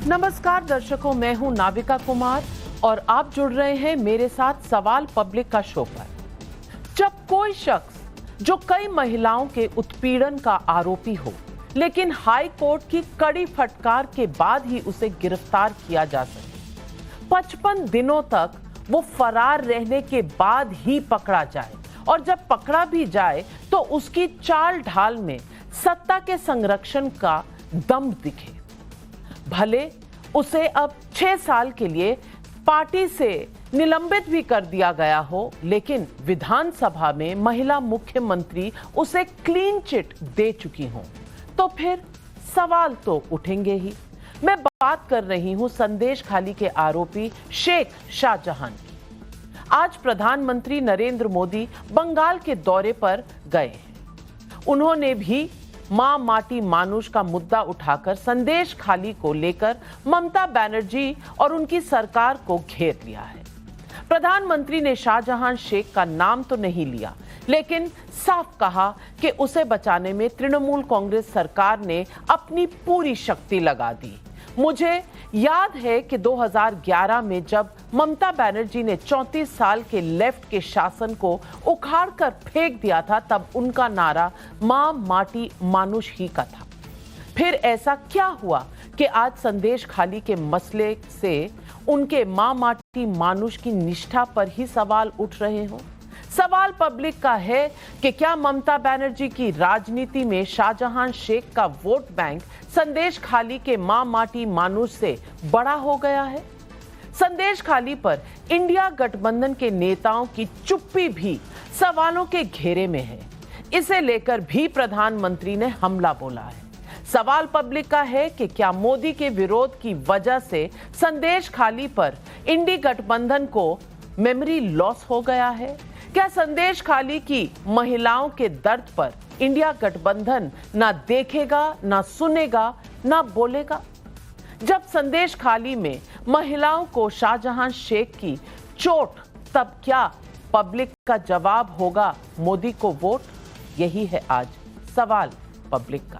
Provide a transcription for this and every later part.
नमस्कार दर्शकों, मैं हूं नाविका कुमार और आप जुड़ रहे हैं मेरे साथ सवाल पब्लिक का शो पर। जब कोई शख्स जो कई महिलाओं के उत्पीड़न का आरोपी हो, लेकिन हाई कोर्ट की कड़ी फटकार के बाद ही उसे गिरफ्तार किया जा सके, 55 दिनों तक वो फरार रहने के बाद ही पकड़ा जाए और जब पकड़ा भी जाए तो उसकी चाल ढाल में सत्ता के संरक्षण का दम दिखे। भले उसे अब 6 साल के लिए पार्टी से निलंबित भी कर दिया गया हो, लेकिन विधानसभा में महिला मुख्यमंत्री उसे क्लीन चिट दे चुकी हों, तो फिर सवाल तो उठेंगे ही। मैं बात कर रही हूं संदेश खाली के आरोपी शेख शाहजहां की। आज प्रधानमंत्री नरेंद्र मोदी बंगाल के दौरे पर गए हैं। उन्होंने भी मां माटी मानुष का मुद्दा उठाकर संदेश खाली को लेकर ममता बनर्जी और उनकी सरकार को घेर लिया है। प्रधानमंत्री ने शाहजहां शेख का नाम तो नहीं लिया, लेकिन साफ कहा कि उसे बचाने में तृणमूल कांग्रेस सरकार ने अपनी पूरी शक्ति लगा दी। मुझे याद है कि 2011 में जब ममता बनर्जी ने 34 साल के लेफ्ट के शासन को उखाड़कर फेंक दिया था, तब उनका नारा मां माटी मानुष ही का था। फिर ऐसा क्या हुआ कि आज संदेश खाली के मसले से उनके मां माटी मानुष की निष्ठा पर ही सवाल उठ रहे हों? सवाल पब्लिक का है कि क्या ममता बनर्जी की राजनीति में शाहजहां शेख का वोट बैंक संदेश खाली के मां माटी मानुष से बड़ा हो गया है? संदेश खाली पर इंडिया गठबंधन के नेताओं की चुप्पी भी सवालों के घेरे में है। इसे लेकर भी प्रधानमंत्री ने हमला बोला है। सवाल पब्लिक का है कि क्या मोदी के विरोध की वजह से संदेश खाली पर इंडी गठबंधन को मेमोरी लॉस हो गया है? क्या संदेश खाली की महिलाओं के दर्द पर इंडिया गठबंधन ना देखेगा, ना सुनेगा, ना बोलेगा? जब संदेश खाली में महिलाओं को शाहजहां शेख की चोट, तब क्या पब्लिक का जवाब होगा मोदी को वोट? यही है आज सवाल पब्लिक का।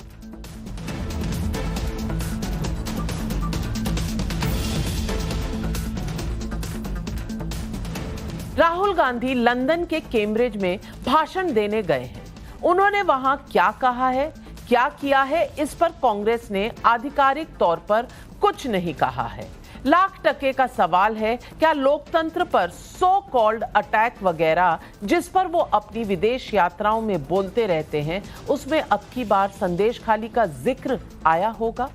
राहुल गांधी लंदन के कैम्ब्रिज में भाषण देने गए हैं। उन्होंने वहां क्या कहा है, क्या किया है, इस पर कांग्रेस ने आधिकारिक तौर पर कुछ नहीं कहा है। लाख टके का सवाल है, क्या लोकतंत्र पर सो कॉल्ड अटैक वगैरह जिस पर वो अपनी विदेश यात्राओं में बोलते रहते हैं, उसमें अब की बार संदेश खाली का जिक्र आया होगा?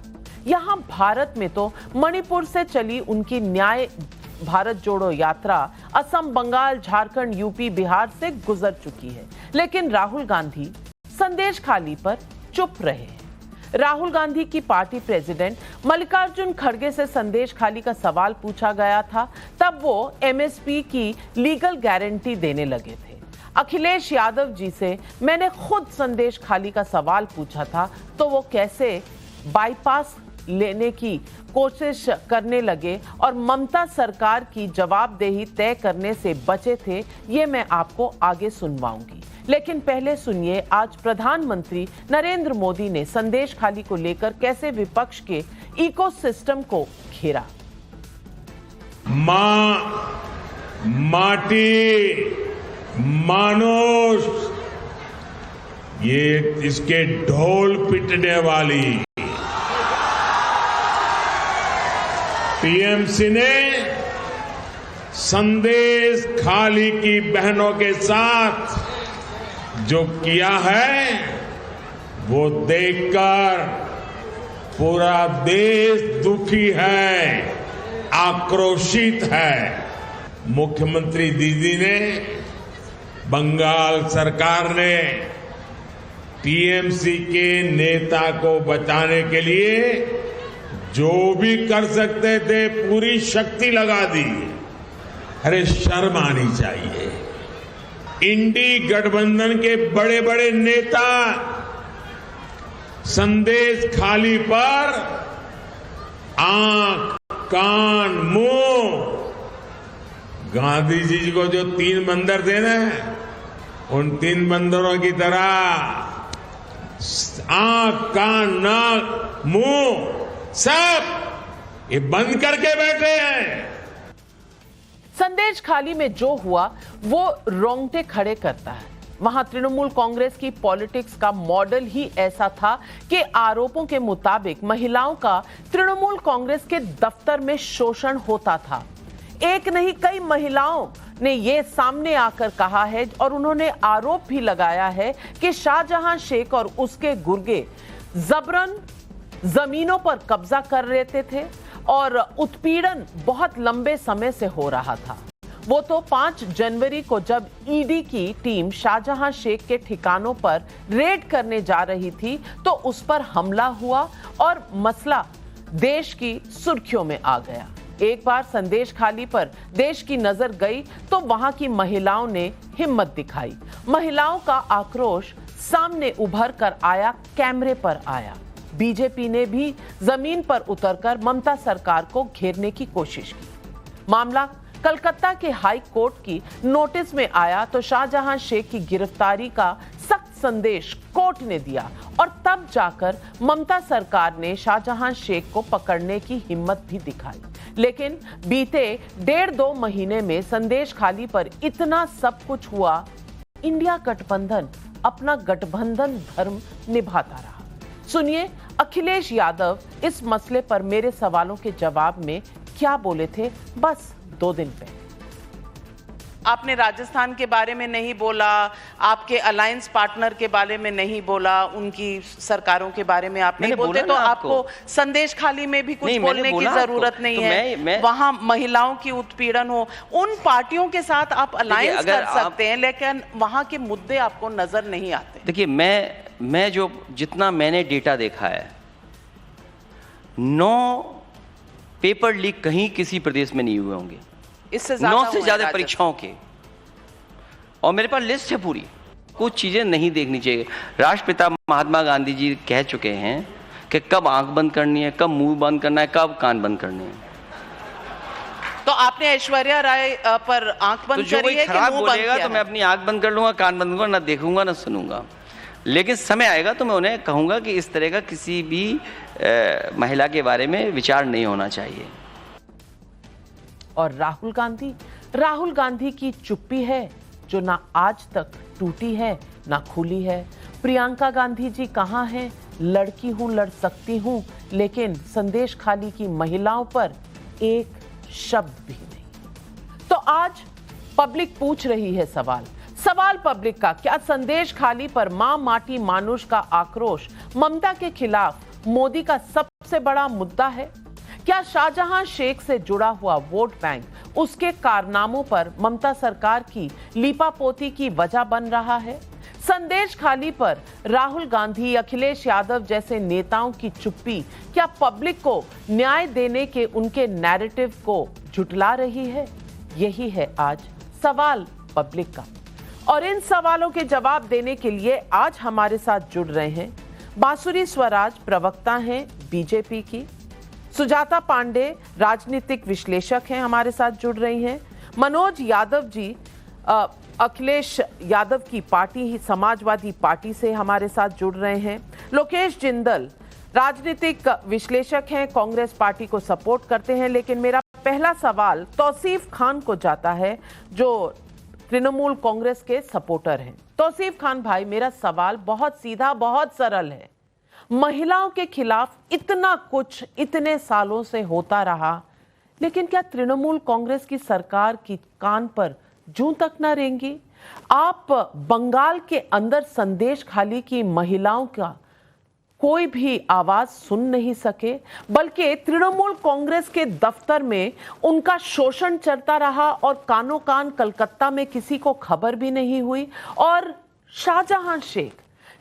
यहां भारत में तो मणिपुर से चली उनकी न्याय भारत जोड़ो यात्रा असम, बंगाल, झारखंड, यूपी, बिहार से गुजर चुकी है, लेकिन राहुल गांधी संदेश खाली पर चुप रहे हैं। राहुल गांधी की पार्टी प्रेसिडेंट मल्लिकार्जुन खड़गे से संदेश खाली का सवाल पूछा गया था, तब वो एमएसपी की लीगल गारंटी देने लगे थे। अखिलेश यादव जी से मैंने खुद संदेश खाली का सवाल पूछा था, तो वो कैसे बाईपास लेने की कोशिश करने लगे और ममता सरकार की जवाबदेही तय करने से बचे थे, ये मैं आपको आगे सुनवाऊंगी। लेकिन पहले सुनिए आज प्रधानमंत्री नरेंद्र मोदी ने संदेश खाली को लेकर कैसे विपक्ष के इकोसिस्टम को घेरा। मां माटी मानुष, ये इसके ढोल पिटने वाली टीएमसी ने संदेश खाली की बहनों के साथ जो किया है, वो देखकर पूरा देश दुखी है, आक्रोशित है। मुख्यमंत्री दीदी ने, बंगाल सरकार ने टीएमसी के नेता को बचाने के लिए जो भी कर सकते थे पूरी शक्ति लगा दी। अरे शर्म आनी चाहिए। इंडी गठबंधन के बड़े बड़े नेता संदेश खाली पर आंख, कान, मुंह, गांधी जी को जो 3 बंदर थे ना, उन 3 बंदरों की तरह आंख, कान, नाक, मुंह सब ये बंद करके बैठे हैं। संदेश खाली में जो हुआ वो रोंगटे खड़े करता है। वहां तृणमूल कांग्रेस की पॉलिटिक्स का मॉडल ही ऐसा था कि आरोपों के मुताबिक महिलाओं का तृणमूल कांग्रेस के दफ्तर में शोषण होता था। एक नहीं कई महिलाओं ने यह सामने आकर कहा है और उन्होंने आरोप भी लगाया है कि शाहजहां शेख और उसके गुर्गे जबरन जमीनों पर कब्जा कर लेते थे और उत्पीड़न बहुत लंबे समय से हो रहा था। वो तो 5 जनवरी को जब ईडी की टीम शाहजहां शेख के ठिकानों पर रेड करने जा रही थी तो उस पर हमला हुआ और मसला देश की सुर्खियों में आ गया। एक बार संदेश खाली पर देश की नजर गई तो वहां की महिलाओं ने हिम्मत दिखाई। महिलाओं का आक्रोश सामने उभर कर आया, कैमरे पर आया। बीजेपी ने भी जमीन पर उतरकर ममता सरकार को घेरने की कोशिश की। मामला कलकत्ता के हाई कोर्ट की नोटिस में आया तो शाहजहां शेख की गिरफ्तारी का सख्त संदेश कोर्ट ने दिया और तब जाकर ममता सरकार ने शाहजहां शेख को पकड़ने की हिम्मत भी दिखाई। लेकिन बीते 1.5-2 महीने में संदेश खाली पर इतना सब कुछ हुआ, इंडिया गठबंधन अपना गठबंधन धर्म निभाता रहा। सुनिए अखिलेश यादव इस मसले पर मेरे सवालों के जवाब में क्या बोले थे बस 2 दिन पहले। आपने राजस्थान के बारे में नहीं बोला, आपके अलायंस पार्टनर के बारे में नहीं बोला, उनकी सरकारों के बारे में आप नहीं बोलते तो आपको संदेश खाली में भी कुछ बोलने की जरूरत नहीं है। वहां महिलाओं की उत्पीड़न हो, उन पार्टियों के साथ आप अलायंस कर सकते हैं, लेकिन वहां के मुद्दे आपको नजर नहीं आते। देखिए मैं जो जितना मैंने डेटा देखा है, 9 पेपर लीक कहीं किसी प्रदेश में नहीं हुए होंगे, इससे 9 से ज्यादा परीक्षाओं के, और मेरे पास लिस्ट है पूरी। कुछ चीजें नहीं देखनी चाहिए। राष्ट्रपिता महात्मा गांधी जी कह चुके हैं कि कब आंख बंद करनी है, कब मुंह बंद करना है, कब कान बंद करने हैं। तो आपने ऐश्वर्या राय पर आंख बंद करी है कि खराब मुंह बंद बोलेगा किया तो मैं अपनी आंख बंद कर लूंगा, कान बंद करूंगा, ना देखूंगा ना सुनूंगा। लेकिन समय आएगा तो मैं उन्हें कहूंगा कि इस तरह का किसी भी महिला के बारे में विचार नहीं होना चाहिए। और राहुल गांधी की चुप्पी है जो ना आज तक टूटी है ना खुली है। प्रियंका गांधी जी कहां हैं? लड़की हूं, लड़ सकती हूं, लेकिन संदेश खाली की महिलाओं पर एक शब्द भी नहीं। तो आज पब्लिक पूछ रही है सवाल पब्लिक का, क्या संदेश खाली पर मां माटी मानुष का आक्रोश ममता के खिलाफ मोदी का सबसे बड़ा मुद्दा है? क्या शाहजहां शेख से जुड़ा हुआ वोट बैंक उसके कारनामों पर ममता सरकार की लीपापोती की वजह बन रहा है? संदेश खाली पर राहुल गांधी, अखिलेश यादव जैसे नेताओं की चुप्पी क्या पब्लिक को न्याय देने के उनके नैरेटिव को झुठला रही है? यही है आज सवाल पब्लिक का। और इन सवालों के जवाब देने के लिए आज हमारे साथ जुड़ रहे हैं बांसुरी स्वराज प्रवक्ता हैं बीजेपी की, सुजाता पांडे राजनीतिक विश्लेषक हैं, हमारे साथ जुड़ रही हैं, मनोज यादव जी अखिलेश यादव की पार्टी ही समाजवादी पार्टी से हमारे साथ जुड़ रहे हैं, लोकेश जिंदल राजनीतिक विश्लेषक हैं, कांग्रेस पार्टी को सपोर्ट करते हैं। लेकिन मेरा पहला सवाल तौसीफ खान को जाता है जो तृणमूल कांग्रेस के सपोर्टर हैं। तौसीफ खान भाई, मेरा सवाल बहुत सीधा, बहुत सरल है। महिलाओं के खिलाफ इतना कुछ इतने सालों से होता रहा, लेकिन क्या तृणमूल कांग्रेस की सरकार की कान पर जूं तक न रेंगी? आप बंगाल के अंदर संदेश खाली की महिलाओं का कोई भी आवाज सुन नहीं सके, बल्कि तृणमूल कांग्रेस के दफ्तर में उनका शोषण चलता रहा और कानों कान कलकत्ता में किसी को खबर भी नहीं हुई। और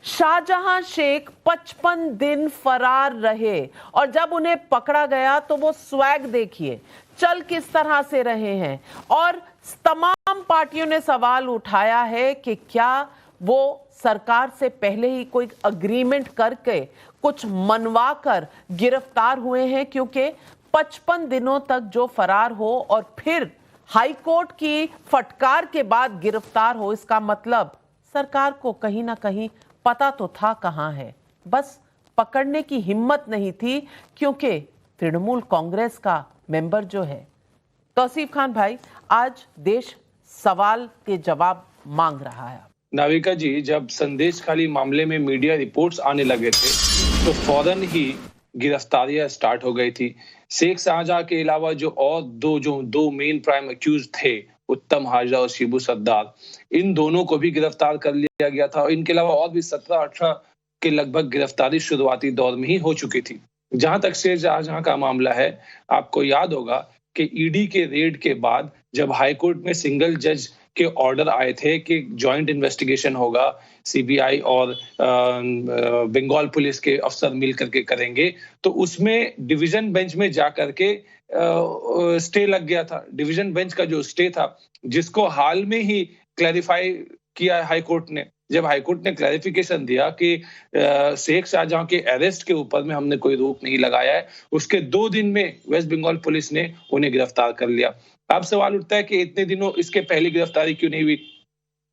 शाहजहां शेख 55 दिन फरार रहे और जब उन्हें पकड़ा गया तो वो स्वैग देखिए, चल किस तरह से रहे हैं। और तमाम पार्टियों ने सवाल उठाया है कि क्या वो सरकार से पहले ही कोई अग्रीमेंट करके कुछ मनवा कर गिरफ्तार हुए हैं, क्योंकि 55 दिनों तक जो फरार हो और फिर हाई कोर्ट की फटकार के बाद गिरफ्तार हो, इसका मतलब सरकार को कहीं ना कहीं पता तो था कहां है, बस पकड़ने की हिम्मत नहीं थी क्योंकि तृणमूल कांग्रेस का मेंबर जो है तौसीफ खान भाई, आज देश सवाल के जवाब मांग रहा है। नाविका जी, जब संदेश खाली मामले में मीडिया रिपोर्ट्स आने लगे थे तो फौरन ही गिरफ्तारियां स्टार्ट हो गई थी। शेख शाहजहां के अलावा जो और दो मेन प्राइम अक्यूज थे, उत्तम हाजरा और शिबू सरदार, इन दोनों को भी गिरफ्तार कर लिया गया था। इनके अलावा और भी 17-18 के लगभग गिरफ्तारी शुरुआती दौर में ही हो चुकी थी। जहां तक शेख शाहजहां का मामला है, आपको याद होगा कि ईडी के रेड के बाद जब हाईकोर्ट में सिंगल जज के ऑर्डर आए थे कि जॉइंट इन्वेस्टिगेशन होगा, सीबीआई और बंगाल पुलिस के अफसर मिल करके करेंगे, तो उसमें डिवीजन बेंच में जा करके स्टे लग गया था। डिवीजन बेंच का जो स्टे था, जिसको हाल में ही क्लैरिफाई किया हाईकोर्ट ने, जब हाईकोर्ट ने क्लैरिफिकेशन दिया कि शेख शाहजहां के अरेस्ट के ऊपर में हमने कोई रोक नहीं लगाया है, उसके 2 दिन में वेस्ट बंगाल पुलिस ने उन्हें गिरफ्तार कर लिया। अब सवाल उठता है कि इतने दिनों इसके पहले गिरफ्तारी क्यों नहीं हुई?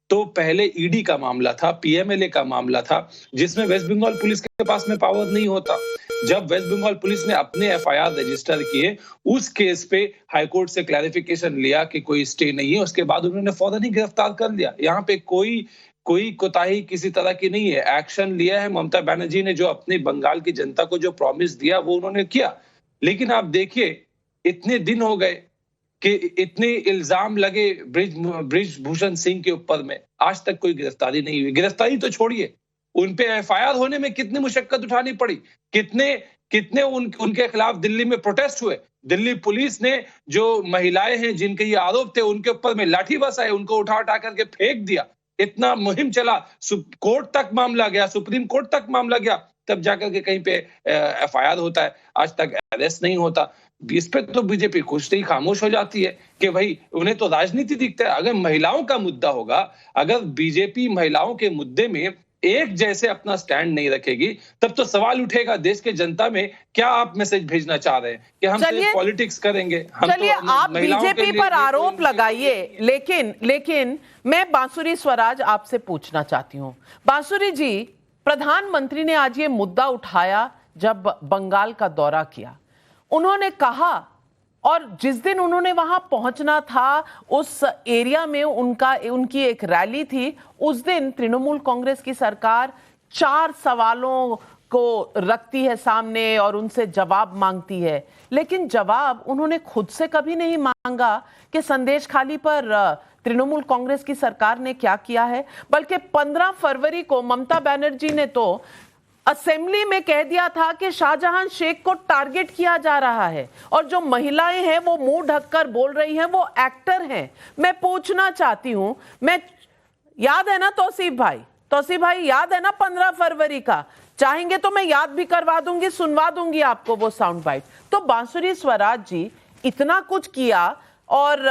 तो पहले ईडी का मामला था, पीएमएलए का मामला था, जिसमें वेस्ट बंगाल पुलिस के पास में पावर नहीं होता। जब वेस्ट बंगाल पुलिस ने अपने एफआईआर रजिस्टर किए, उस केस पे हाईकोर्ट से क्लैरिफिकेशन लिया कि कोई स्टे नहीं है, उसके बाद उन्होंने फौरन ही गिरफ्तार कर लिया। यहाँ पे कोई कोताही किसी तरह की नहीं है। एक्शन लिया है ममता बनर्जी ने, जो अपने बंगाल की जनता को जो प्रॉमिस दिया वो उन्होंने किया। लेकिन आप देखिए, इतने दिन हो गए कि इतने इल्जाम लगे ब्रिजभूषण सिंह के ऊपर में, आज तक कोई गिरफ्तारी नहीं हुई। गिरफ्तारी तो छोड़िए, उन पे एफआईआर होने में कितनी मुशक्कत उठानी पड़ी, कितने उनके खिलाफ दिल्ली में प्रोटेस्ट हुए। दिल्ली पुलिस ने जो महिलाएं हैं जिनके ये आरोप थे, उनके ऊपर में लाठी बरसाए, उनको उठा करके फेंक दिया। इतना मुहिम चला, कोर्ट तक मामला गया, सुप्रीम कोर्ट तक मामला गया, तब जाकर के कहीं पे एफआईआर होता है। आज तक अरेस्ट नहीं होता। इस पे तो बीजेपी कुछ नहीं, खामोश हो जाती है कि भाई उन्हें तो राजनीति दिखता है। अगर महिलाओं का मुद्दा होगा, अगर बीजेपी महिलाओं के मुद्दे में एक जैसे अपना स्टैंड नहीं रखेगी, तब तो सवाल उठेगा देश के जनता में, क्या आप मैसेज भेजना चाह रहे हैं कि हम सिर्फ पॉलिटिक्स करेंगे? चलिए, आप बीजेपी पर आरोप लगाइए, लेकिन मैं बांसुरी स्वराज आपसे पूछना चाहती हूं। बांसुरी जी, प्रधानमंत्री ने आज ये मुद्दा उठाया जब बंगाल का दौरा किया। उन्होंने कहा, और जिस दिन उन्होंने वहां पहुंचना था, उस एरिया में उनकी एक रैली थी, उस दिन तृणमूल कांग्रेस की सरकार 4 सवालों को रखती है सामने और उनसे जवाब मांगती है। लेकिन जवाब उन्होंने खुद से कभी नहीं मांगा कि संदेश खाली पर तृणमूल कांग्रेस की सरकार ने क्या किया है। बल्कि 15 फरवरी को ममता बनर्जी ने तो असेंबली में कह दिया था कि शाहजहां शेख को टारगेट किया जा रहा है, और जो महिलाएं हैं वो मुंह ढककर बोल रही हैं, वो एक्टर हैं। मैं पूछना चाहती हूं, याद है ना तौसीफ भाई याद है ना 15 फरवरी का? चाहेंगे तो मैं याद भी करवा दूंगी, सुनवा दूंगी आपको वो साउंड बाइट। तो बांसुरी स्वराज जी, इतना कुछ किया और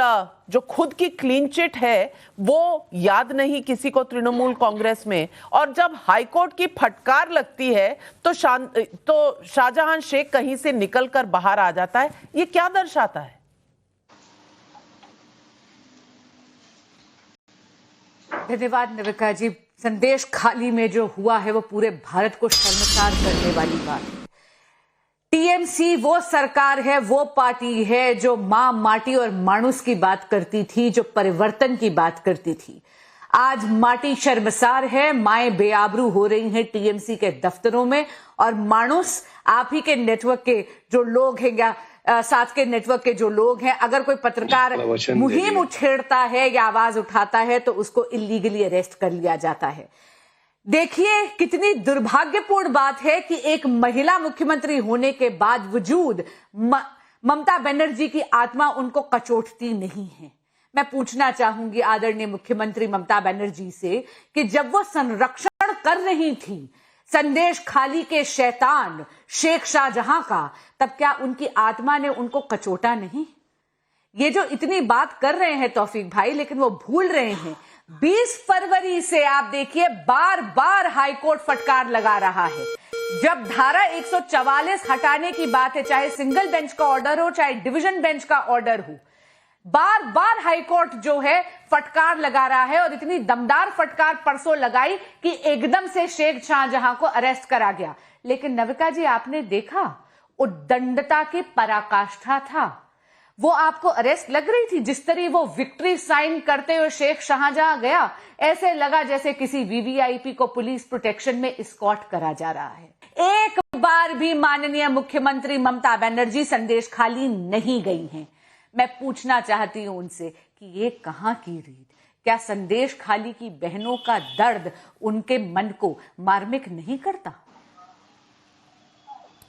जो खुद की क्लीन चिट है वो याद नहीं किसी को तृणमूल कांग्रेस में, और जब हाईकोर्ट की फटकार लगती है तो शाहजहां शेख कहीं से निकलकर बाहर आ जाता है। ये क्या दर्शाता है? धन्यवाद नविका जी। संदेश खाली में जो हुआ है वो पूरे भारत को शर्मसार करने वाली बात है। टीएमसी वो सरकार है, वो पार्टी है जो मां माटी और मानुस की बात करती थी, जो परिवर्तन की बात करती थी। आज माटी शर्मसार है, माएं बेआबरू हो रही हैं टीएमसी के दफ्तरों में, और मानुस आप ही के नेटवर्क के जो लोग हैं या साथ के नेटवर्क के जो लोग हैं, अगर कोई पत्रकार मुहिम उछेड़ता है या आवाज उठाता है तो उसको इलीगली अरेस्ट कर लिया जाता है। देखिए कितनी दुर्भाग्यपूर्ण बात है कि एक महिला मुख्यमंत्री होने के बावजूद ममता बनर्जी की आत्मा उनको कचोटती नहीं है। मैं पूछना चाहूंगी आदरणीय मुख्यमंत्री ममता बनर्जी से कि जब वो संरक्षण कर रही थी संदेश खाली के शैतान शेख शाहजहां का, तब क्या उनकी आत्मा ने उनको कचोटा नहीं? ये जो इतनी बात कर रहे हैं तौफीक भाई, लेकिन वो भूल रहे हैं 20 फरवरी से आप देखिए बार बार हाईकोर्ट फटकार लगा रहा है। जब धारा 144 हटाने की बात है, चाहे सिंगल बेंच का ऑर्डर हो चाहे डिवीजन बेंच का ऑर्डर हो, बार बार हाईकोर्ट जो है फटकार लगा रहा है, और इतनी दमदार फटकार परसों लगाई कि एकदम से शेख शाहजहां को अरेस्ट करा गया। लेकिन नविका जी आपने देखा उद्दंडता की पराकाष्ठा था। वो आपको अरेस्ट लग रही थी? जिस तरह वो विक्ट्री साइन करते हुए शेख शाहजहां गया, ऐसे लगा जैसे किसी वीवीआईपी को पुलिस प्रोटेक्शन में एस्कॉर्ट करा जा रहा है। एक बार भी माननीय मुख्यमंत्री ममता बनर्जी संदेश खाली नहीं गई हैं। मैं पूछना चाहती हूं उनसे कि ये कहां की रीत? क्या संदेश खाली की बहनों का दर्द उनके मन को मार्मिक नहीं करता?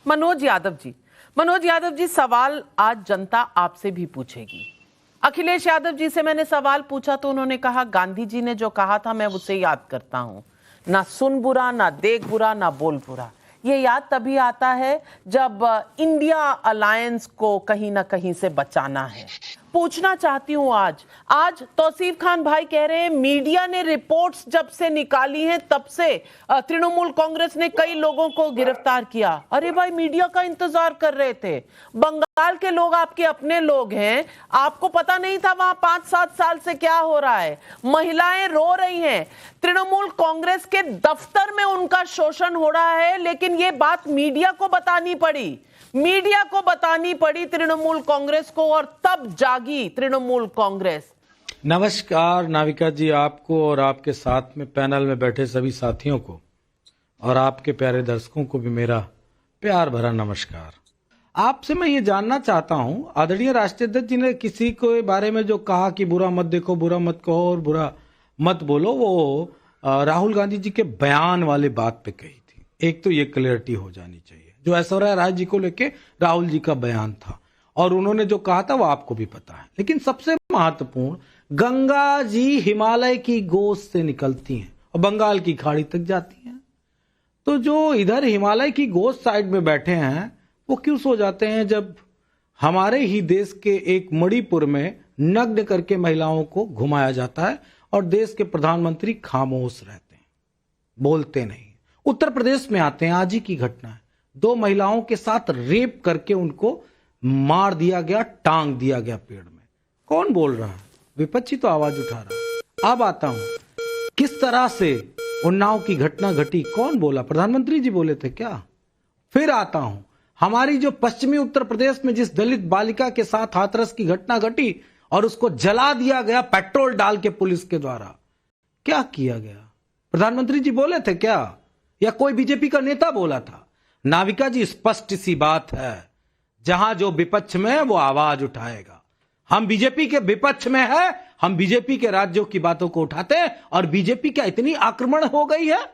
मनोज यादव जी, सवाल आज जनता आपसे भी पूछेगी। अखिलेश यादव जी से मैंने सवाल पूछा तो उन्होंने कहा गांधी जी ने जो कहा था मैं उसे याद करता हूं, ना सुन बुरा, ना देख बुरा, ना बोल बुरा। ये याद तभी आता है जब इंडिया अलायंस को कहीं ना कहीं से बचाना है। पूछना चाहती हूं आज तौसीफ खान भाई कह रहे हैं मीडिया ने रिपोर्ट्स जब से निकाली हैं तब से तृणमूल कांग्रेस ने कई लोगों को गिरफ्तार किया। अरे भाई, मीडिया का इंतजार कर रहे थे। बंगाल के लोग आपके अपने लोग हैं, आपको पता नहीं था वहां 5-7 साल से क्या हो रहा है। महिलाएं रो रही हैं, तृणमूल कांग्रेस के दफ्तर में उनका शोषण हो रहा है, लेकिन ये बात मीडिया को बतानी पड़ी तृणमूल कांग्रेस को, और तब जागी तृणमूल कांग्रेस। नमस्कार नाविका जी, आपको और आपके साथ में पैनल में बैठे सभी साथियों को और आपके प्यारे दर्शकों को भी मेरा प्यार भरा नमस्कार। आपसे मैं ये जानना चाहता हूं, आदरणीय राष्ट्रीय अध्यक्ष जी ने किसी के बारे में जो कहा कि बुरा मत देखो, बुरा मत कहो और बुरा मत बोलो, वो राहुल गांधी जी के बयान वाली बात पे कही थी। एक तो ये क्लियरिटी हो जानी चाहिए, जो ऐश्वर्या राय जी को लेके राहुल जी का बयान था और उन्होंने जो कहा था वो आपको भी पता है। लेकिन सबसे महत्वपूर्ण, गंगा जी हिमालय की गोद से निकलती हैं और बंगाल की खाड़ी तक जाती हैं, तो जो इधर हिमालय की गोद साइड में बैठे हैं वो क्यों सो जाते हैं जब हमारे ही देश के एक मणिपुर में नग्न करके महिलाओं को घुमाया जाता है और देश के प्रधानमंत्री खामोश रहते हैं, बोलते नहीं। उत्तर प्रदेश में आते हैं, आज ही की घटना है, 2 महिलाओं के साथ रेप करके उनको मार दिया गया, टांग दिया गया पेड़ में। कौन बोल रहा है? विपक्षी तो आवाज उठा रहा है। अब आता हूं किस तरह से उन्नाव की घटना घटी, कौन बोला? प्रधानमंत्री जी बोले थे क्या? फिर आता हूं हमारी जो पश्चिमी उत्तर प्रदेश में जिस दलित बालिका के साथ हाथरस की घटना घटी और उसको जला दिया गया पेट्रोल डाल के पुलिस के द्वारा, क्या किया गया? प्रधानमंत्री जी बोले थे क्या, या कोई बीजेपी का नेता बोला था? नाविका जी, स्पष्ट सी बात है, जहां जो विपक्ष में है वो आवाज उठाएगा। हम बीजेपी के विपक्ष में है, हम बीजेपी के राज्यों की बातों को उठाते हैं, और बीजेपी क्या इतनी आक्रमण हो गई है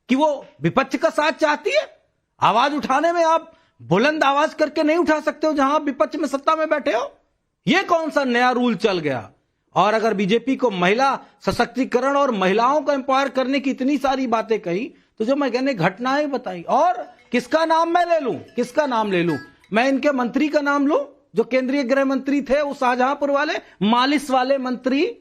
कि वो विपक्ष का साथ चाहती है? आवाज उठाने में आप बुलंद आवाज करके नहीं उठा सकते हो जहां आप विपक्ष में सत्ता में बैठे हो? यह कौन सा नया रूल चल गया? और अगर बीजेपी को महिला सशक्तिकरण और महिलाओं को एम्पावर करने की इतनी सारी बातें कही, तो जो मैं कहने घटनाएं बताई, और किसका नाम मैं ले लूं, किसका नाम ले लूं? मैं इनके मंत्री का नाम लूं जो केंद्रीय गृह मंत्री थे, उस शाहजहांपुर वाले मालिश वाले मंत्री।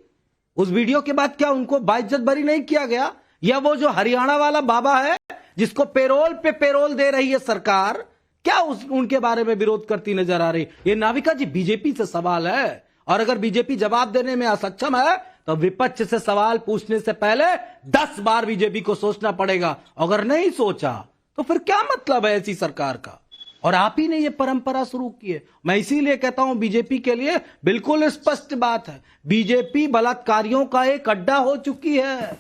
उस वीडियो के बाद क्या उनको बाइज्जत बरी नहीं किया गया? या वो जो हरियाणा वाला बाबा है जिसको पेरोल पे पेरोल दे रही है सरकार, क्या उनके बारे में विरोध करती नजर आ रही? ये नाविका जी बीजेपी से सवाल है, और अगर बीजेपी जवाब देने में असक्षम है तो विपक्ष से सवाल पूछने से पहले 10 बार बीजेपी को सोचना पड़ेगा। अगर नहीं सोचा तो फिर क्या मतलब है ऐसी सरकार का? और आप ही ने ये परंपरा शुरू की है। मैं इसीलिए कहता हूं बीजेपी के लिए बिल्कुल स्पष्ट बात है, बीजेपी बलात्कारियों का एक अड्डा हो चुकी है,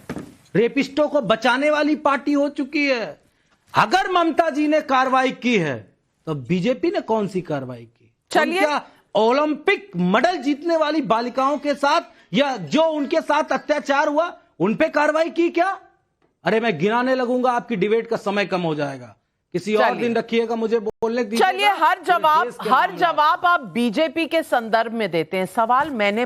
रेपिस्टों को बचाने वाली पार्टी हो चुकी है। अगर ममता जी ने कार्रवाई की है तो बीजेपी ने कौन सी कार्रवाई की? चलिए, ओलंपिक मेडल जीतने वाली बालिकाओं के साथ या जो उनके साथ अत्याचार हुआ उन पे कार्रवाई की क्या? अरे मैं गिनाने लगूंगा, आपकी डिबेट का समय कम हो जाएगा। किसी और दिन रखिएगा, मुझे बोलने दीजिए। चलिए, हर जवाब आप बीजेपी के संदर्भ में देते हैं। सवाल मैंने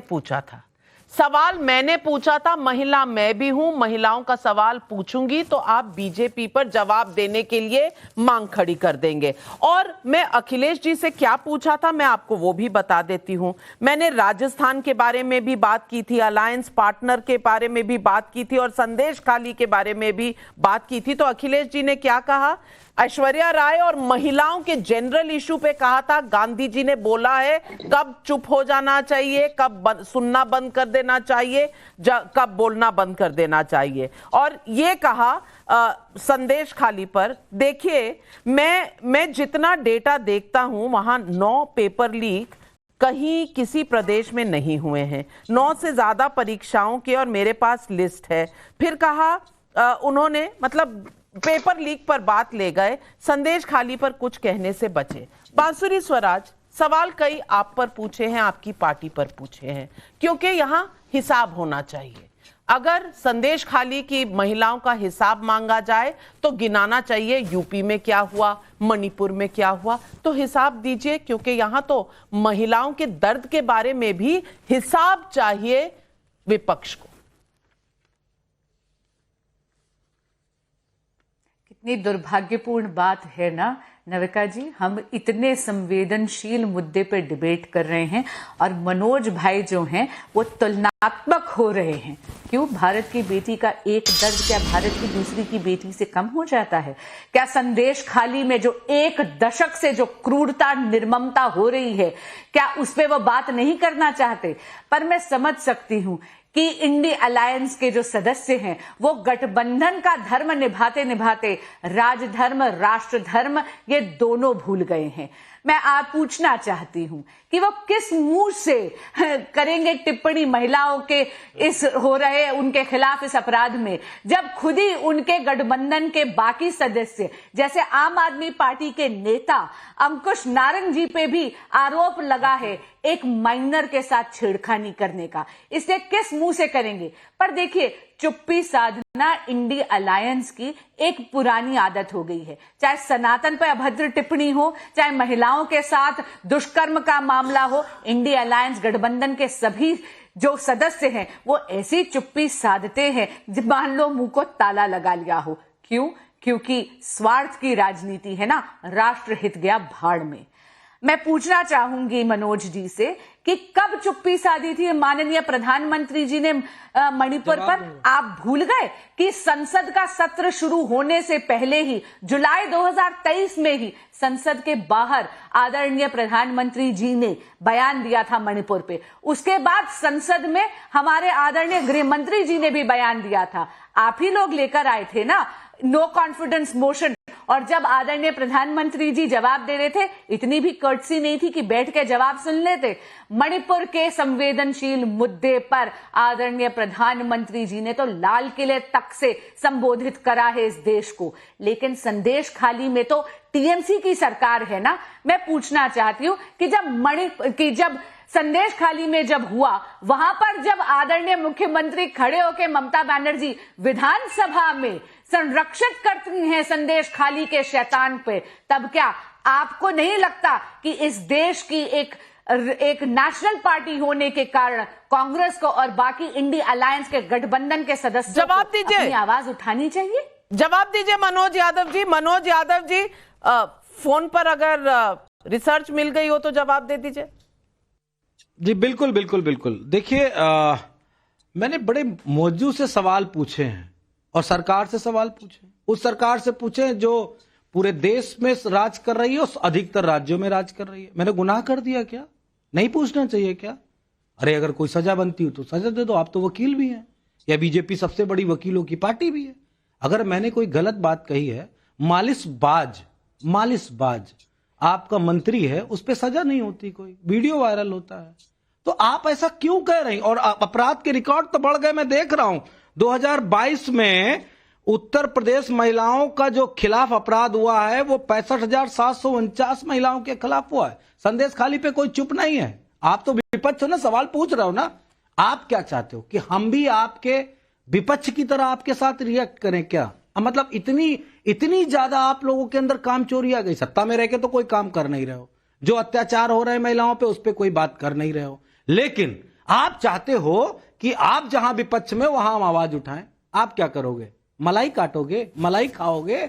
पूछा था, महिला मैं भी हूं, महिलाओं का सवाल पूछूंगी तो आप बीजेपी पर जवाब देने के लिए मांग खड़ी कर देंगे। और मैं अखिलेश जी से क्या पूछा था मैं आपको वो भी बता देती हूं। मैंने राजस्थान के बारे में भी बात की थी, अलायंस पार्टनर के बारे में भी बात की थी और संदेश खाली के बारे में भी बात की थी। तो अखिलेश जी ने क्या कहा? ऐश्वर्या राय और महिलाओं के जनरल इशू पे कहा था, गांधी जी ने बोला है कब चुप हो जाना चाहिए, कब सुनना बंद कर देना चाहिए, कब बोलना बंद कर देना चाहिए। और ये कहा संदेश खाली पर। देखिए, मैं जितना डेटा देखता हूं वहां 9 पेपर लीक कहीं किसी प्रदेश में नहीं हुए हैं, 9 से ज्यादा परीक्षाओं के, और मेरे पास लिस्ट है। फिर कहा उन्होंने, मतलब पेपर लीक पर बात ले गए, संदेश खाली पर कुछ कहने से बचे। बांसुरी स्वराज, सवाल कई आप पर पूछे हैं, आपकी पार्टी पर पूछे हैं, क्योंकि यहां हिसाब होना चाहिए। अगर संदेश खाली की महिलाओं का हिसाब मांगा जाए तो गिनाना चाहिए यूपी में क्या हुआ, मणिपुर में क्या हुआ, तो हिसाब दीजिए, क्योंकि यहां तो महिलाओं के दर्द के बारे में भी हिसाब चाहिए विपक्ष को। कितनी दुर्भाग्यपूर्ण बात है ना नविका जी, हम इतने संवेदनशील मुद्दे पे डिबेट कर रहे हैं और मनोज भाई जो हैं वो तुलनात्मक हो रहे हैं। क्यों? भारत की बेटी का एक दर्द क्या भारत की दूसरी की बेटी से कम हो जाता है? क्या संदेश खाली में जो 1 दशक से जो क्रूरता निर्ममता हो रही है, क्या उस पर वो बात नहीं करना चाहते? पर मैं समझ सकती हूं कि इंडी अलायंस के जो सदस्य हैं वो गठबंधन का धर्म निभाते निभाते राजधर्म राष्ट्र धर्म ये दोनों भूल गए हैं। मैं आप पूछना चाहती हूं कि वो किस मुंह से करेंगे टिप्पणी महिलाओं के इस हो रहे उनके खिलाफ इस अपराध में, जब खुद ही उनके गठबंधन के बाकी सदस्य जैसे आम आदमी पार्टी के नेता अंकुश नारंग जी पे भी आरोप लगा है एक माइनर के साथ छेड़खानी करने का। इसलिए किस मुंह से करेंगे? पर देखिए, चुप्पी साधना इंडी अलायंस की एक पुरानी आदत हो गई है। चाहे सनातन पर अभद्र टिप्पणी हो, चाहे महिलाओं के साथ दुष्कर्म का मामला हो, इंडी अलायंस गठबंधन के सभी जो सदस्य हैं वो ऐसी चुप्पी साधते हैं मान लो मुंह को ताला लगा लिया हो। क्यों? क्योंकि स्वार्थ की राजनीति है ना, राष्ट्र हित गया भाड़ में। मैं पूछना चाहूंगी मनोज जी से कि कब चुप्पी साधी थी माननीय प्रधानमंत्री जी ने मणिपुर पर? आप भूल गए कि संसद का सत्र शुरू होने से पहले ही जुलाई 2023 में ही संसद के बाहर आदरणीय प्रधानमंत्री जी ने बयान दिया था मणिपुर पे। उसके बाद संसद में हमारे आदरणीय गृह मंत्री जी ने भी बयान दिया था। आप ही लोग लेकर आए थे ना नो कॉन्फिडेंस मोशन, और जब आदरणीय प्रधानमंत्री जी जवाब दे रहे थे इतनी भी कर्टसी नहीं थी कि बैठ के जवाब सुन लेते। मणिपुर के संवेदनशील मुद्दे पर आदरणीय प्रधानमंत्री जी ने तो लाल किले तक से संबोधित करा है इस देश को, लेकिन संदेश खाली में तो टीएमसी की सरकार है ना। मैं पूछना चाहती हूं कि जब संदेश खाली में जब हुआ, वहां पर जब आदरणीय मुख्यमंत्री खड़े होकर ममता बनर्जी विधानसभा में संरक्षित करती हैं संदेश खाली के शैतान पे, तब क्या आपको नहीं लगता कि इस देश की एक नेशनल पार्टी होने के कारण कांग्रेस को और बाकी इंडी अलायंस के गठबंधन के सदस्यों जवाब को दीजिए, अपनी आवाज उठानी चाहिए? जवाब दीजिए मनोज यादव जी। मनोज यादव जी, फोन पर अगर रिसर्च मिल गई हो तो जवाब दे दीजिए। जी बिल्कुल बिल्कुल बिल्कुल। देखिए, मैंने बड़े मौजू से सवाल पूछे हैं और सरकार से सवाल पूछे, उस सरकार से पूछे जो पूरे देश में राज कर रही है और अधिकतर राज्यों में राज कर रही है। मैंने गुनाह कर दिया क्या? नहीं पूछना चाहिए क्या? अरे अगर कोई सजा बनती हो तो सजा दे दो, आप तो वकील भी हैं, या बीजेपी सबसे बड़ी वकीलों की पार्टी भी है। अगर मैंने कोई गलत बात कही है, मालिशबाज आपका मंत्री है, उस पर सजा नहीं होती, कोई वीडियो वायरल होता है, तो आप ऐसा क्यों कह रहे हैं? और अपराध के रिकॉर्ड तो बढ़ गए, मैं देख रहा हूं 2022 में उत्तर प्रदेश महिलाओं का जो खिलाफ अपराध हुआ है वो 65,749 महिलाओं के खिलाफ हुआ है। संदेश खाली पे कोई चुप नहीं है। आप तो विपक्ष हो ना, सवाल पूछ रहे हो ना। आप क्या चाहते हो कि हम भी आपके विपक्ष की तरह आपके साथ रिएक्ट करें क्या? मतलब इतनी ज्यादा आप लोगों के अंदर काम चोरी आ गई। सत्ता में रह के तो कोई काम कर नहीं रहे हो, जो अत्याचार हो रहे हैं महिलाओं पे उस पर कोई बात कर नहीं रहे हो, लेकिन आप चाहते हो कि आप जहां विपक्ष में वहां हम आवाज उठाएं। आप क्या करोगे? मलाई काटोगे, मलाई खाओगे,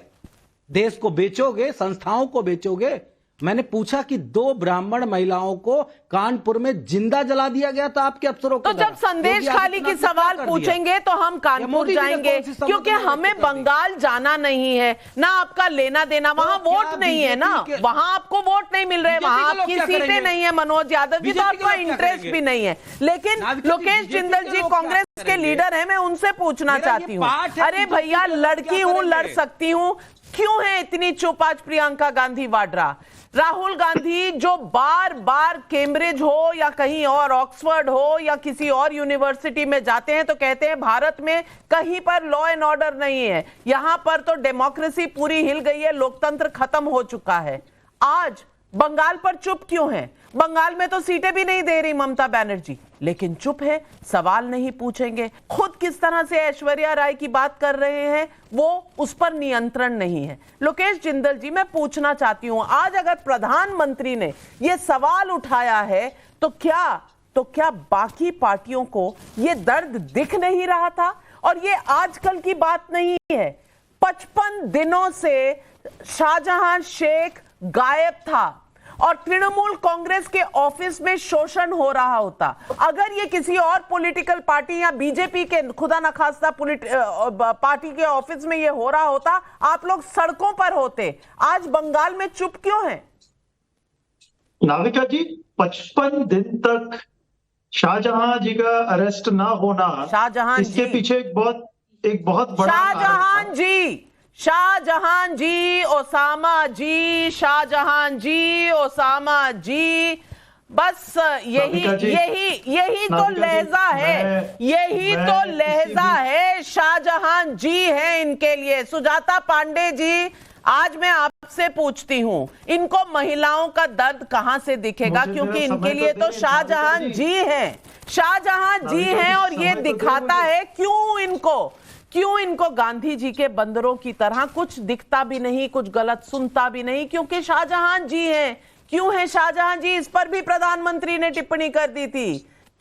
देश को बेचोगे, संस्थाओं को बेचोगे? मैंने पूछा कि 2 ब्राह्मण महिलाओं को कानपुर में जिंदा जला दिया गया था आपके अफसरों तो जब संदेश खाली की सवाल पूछेंगे तो हम कानपुर जाएंगे, क्योंकि हमें बंगाल जाना नहीं है ना, आपका लेना देना, वहां वोट नहीं है ना, वहां आपको वोट नहीं मिल रहे, वहां आपकी सीटें नहीं है मनोज यादव जी, तो आपका इंटरेस्ट भी नहीं है। लेकिन लोकेश जिंदल जी कांग्रेस के लीडर है, मैं उनसे पूछना चाहती हूँ, अरे भैया लड़की हूं, लड़ सकती हूँ, क्यों है इतनी चुप आज प्रियंका गांधी वाड्रा? राहुल गांधी जो बार बार कैम्ब्रिज हो या कहीं और ऑक्सफोर्ड हो या किसी और यूनिवर्सिटी में जाते हैं तो कहते हैं भारत में कहीं पर लॉ एंड ऑर्डर नहीं है, यहां पर तो डेमोक्रेसी पूरी हिल गई है, लोकतंत्र खत्म हो चुका है। आज बंगाल पर चुप क्यों है? बंगाल में तो सीटें भी नहीं दे रही ममता बनर्जी, लेकिन चुप है, सवाल नहीं पूछेंगे। खुद किस तरह से ऐश्वर्या राय की बात कर रहे हैं, वो उस पर नियंत्रण नहीं है। लोकेश जिंदल जी, मैं पूछना चाहती हूं, आज अगर प्रधानमंत्री ने ये सवाल उठाया है तो क्या बाकी पार्टियों को ये दर्द दिख नहीं रहा था? और ये आजकल की बात नहीं है, 55 दिनों से शाहजहां शेख गायब था और तृणमूल कांग्रेस के ऑफिस में शोषण हो रहा होता। अगर ये किसी और पॉलिटिकल पार्टी या बीजेपी के खुदा न खास्ता पार्टी के ऑफिस में ये हो रहा होता, आप लोग सड़कों पर होते। आज बंगाल में चुप क्यों है? नाविका जी, 55 दिन तक शाहजहां जी का अरेस्ट ना होना, शाहजहां इसके पीछे एक बहुत बड़ा शाहजहां जी, ओसामा जी, शाहजहां जी, ओसामा जी, बस यही तो लहजा है, यही तो लहजा है, शाहजहां जी है इनके लिए। सुजाता पांडे जी, आज मैं आपसे पूछती हूं, इनको महिलाओं का दर्द कहां से दिखेगा? क्योंकि इनके लिए तो शाहजहां जी हैं, शाहजहां जी हैं, और ये दिखाता है क्यों इनको गांधी जी के बंदरों की तरह कुछ दिखता भी नहीं, कुछ गलत सुनता भी नहीं, क्योंकि शाहजहां जी हैं। क्यों है शाहजहां जी? इस पर भी प्रधानमंत्री ने टिप्पणी कर दी थी,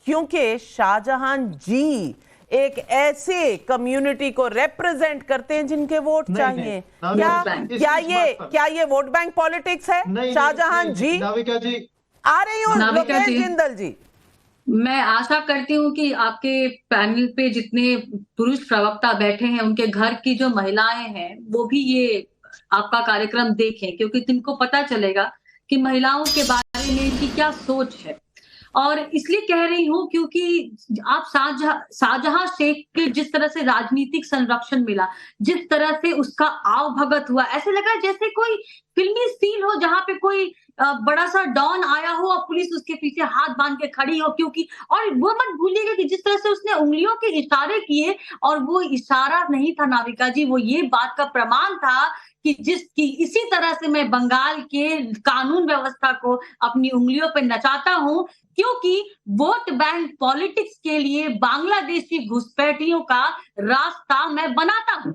क्योंकि शाहजहां जी एक ऐसे कम्युनिटी को रिप्रेजेंट करते हैं जिनके वोट चाहिए। क्या ये वोट बैंक पॉलिटिक्स है? शाहजहां जी, नाविका जी आ रही हूँ लोकेश जिंदल जी। मैं आशा करती हूँ कि आपके पैनल पे जितने पुरुष प्रवक्ता बैठे हैं, उनके घर की जो महिलाएं हैं वो भी ये आपका कार्यक्रम देखें, क्योंकि तुमको पता चलेगा कि महिलाओं के बारे में इनकी क्या सोच है। और इसलिए कह रही हूँ क्योंकि आप शाहजहां शेख के जिस तरह से राजनीतिक संरक्षण मिला, जिस तरह से उसका आव भगत हुआ, ऐसे लगा जैसे कोई फिल्मी सीन हो जहां पे कोई बड़ा सा डॉन आया हो और पुलिस उसके पीछे हाथ बांध के खड़ी हो। क्योंकि और वो मत भूलिएगा कि जिस तरह से उसने उंगलियों के इशारे किए, और वो इशारा नहीं था नाविका जी, वो ये बात का प्रमाण था कि इसी तरह से मैं बंगाल के कानून व्यवस्था को अपनी उंगलियों पर नचाता हूं, क्योंकि वोट बैंक पॉलिटिक्स के लिए बांग्लादेशी घुसपैठियों का रास्ता मैं बनाता हूं।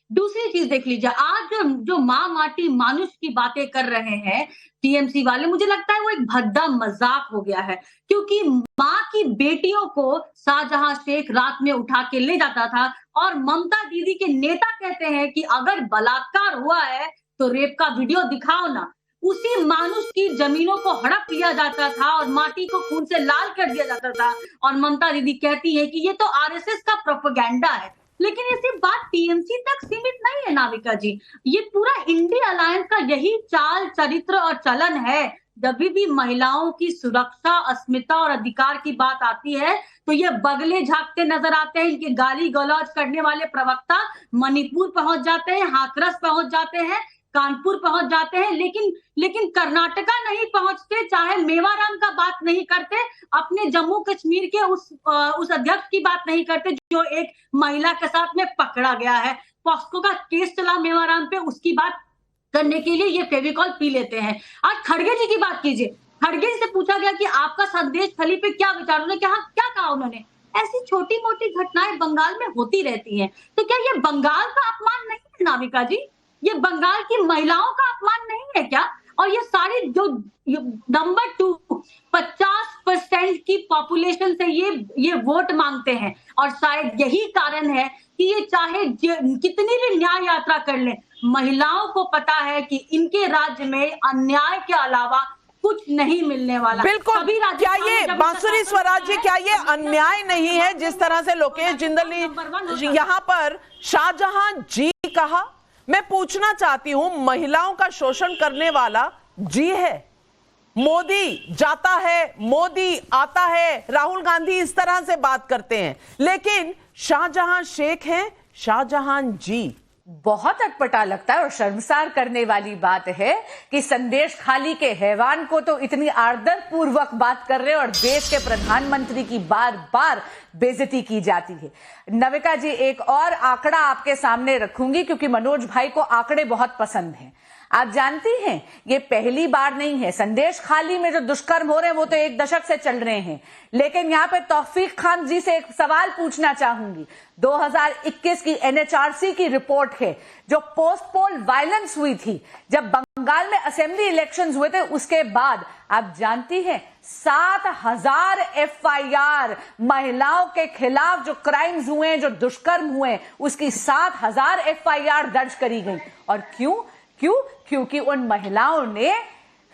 दूसरी चीज देख लीजिए, आज जो माँ माटी मानुष की बातें कर रहे हैं टीएमसी वाले, मुझे लगता है वो एक भद्दा मजाक हो गया है। क्योंकि माँ की बेटियों को शाहजहां शेख रात में उठा के ले जाता था, और ममता दीदी के नेता कहते हैं कि अगर बलात्कार हुआ है तो रेप का वीडियो दिखाओ ना। उसी मानुष की जमीनों को हड़प लिया जाता था और माटी को खून से लाल कर दिया जाता था, और ममता दीदी कहती है कि ये तो आरएसएस का प्रोपेगेंडा है। लेकिन ये सिर्फ बात टीएमसी तक सीमित नहीं है नाविका जी, ये पूरा इंडिया अलायंस का यही चाल चरित्र और चलन है। जब भी महिलाओं की सुरक्षा, अस्मिता और अधिकार की बात आती है तो ये बगले झांकते नजर आते हैं। इनके गाली गलौज करने वाले प्रवक्ता मणिपुर पहुंच जाते हैं, हाथरस पहुंच जाते हैं, कानपुर पहुंच जाते हैं, लेकिन कर्नाटका नहीं पहुंचते, चाहे मेवाराम का बात नहीं करते, अपने जम्मू कश्मीर के उस अध्यक्ष की बात नहीं करते जो एक महिला के साथ में पकड़ा गया है। पॉस्को का केस चला मेवाराम पे, उसकी बात करने के लिए ये फेविकॉल पी लेते हैं। आज खड़गे जी की बात कीजिए, खड़गे जी से पूछा गया कि आपका संदेश खली पे क्या विचार, उन्होंने क्या कहा उन्होंने, ऐसी छोटी मोटी घटनाएं बंगाल में होती रहती हैं। तो क्या ये बंगाल का अपमान नहीं है नाविका जी? ये बंगाल की महिलाओं का अपमान नहीं है क्या? और ये सारी जो नंबर 2 50% की पॉपुलेशन से ये वोट मांगते हैं, और शायद यही कारण है कि ये चाहे कितनी भी न्याय यात्रा कर लें, महिलाओं को पता है कि इनके राज्य में अन्याय के अलावा कुछ नहीं मिलने वाला। बिल्कुल। क्या ये बांसुरी स्वराज्य, क्या ये अन्याय नहीं है जिस तरह से लोकेश जिंदल ने यहाँ पर शाहजहां जी कहा? मैं पूछना चाहती हूं, महिलाओं का शोषण करने वाला जी है, मोदी जाता है, मोदी आता है, राहुल गांधी इस तरह से बात करते हैं, लेकिन शाहजहां शेख हैं शाहजहां जी। बहुत अटपटा लगता है और शर्मसार करने वाली बात है कि संदेश खाली के हैवान को तो इतनी आदर पूर्वक बात कर रहे हैं और देश के प्रधानमंत्री की बार बार बेइज्जती की जाती है। नविका जी, एक और आंकड़ा आपके सामने रखूंगी क्योंकि मनोज भाई को आंकड़े बहुत पसंद हैं। आप जानती हैं ये पहली बार नहीं है, संदेश खाली में जो दुष्कर्म हो रहे हैं वो तो 1 दशक से चल रहे हैं, लेकिन यहाँ पे तौफीक खान जी से एक सवाल पूछना चाहूंगी। 2021 की NHRC की रिपोर्ट है, जो पोस्ट पोल वायलेंस हुई थी जब बंगाल में असेंबली इलेक्शंस हुए थे, उसके बाद आप जानती हैं 7,000 FIR महिलाओं के खिलाफ जो क्राइम्स हुए हैं, जो दुष्कर्म हुए हैं, उसकी 7,000 FIR दर्ज करी गई। और क्यों? क्योंकि उन महिलाओं ने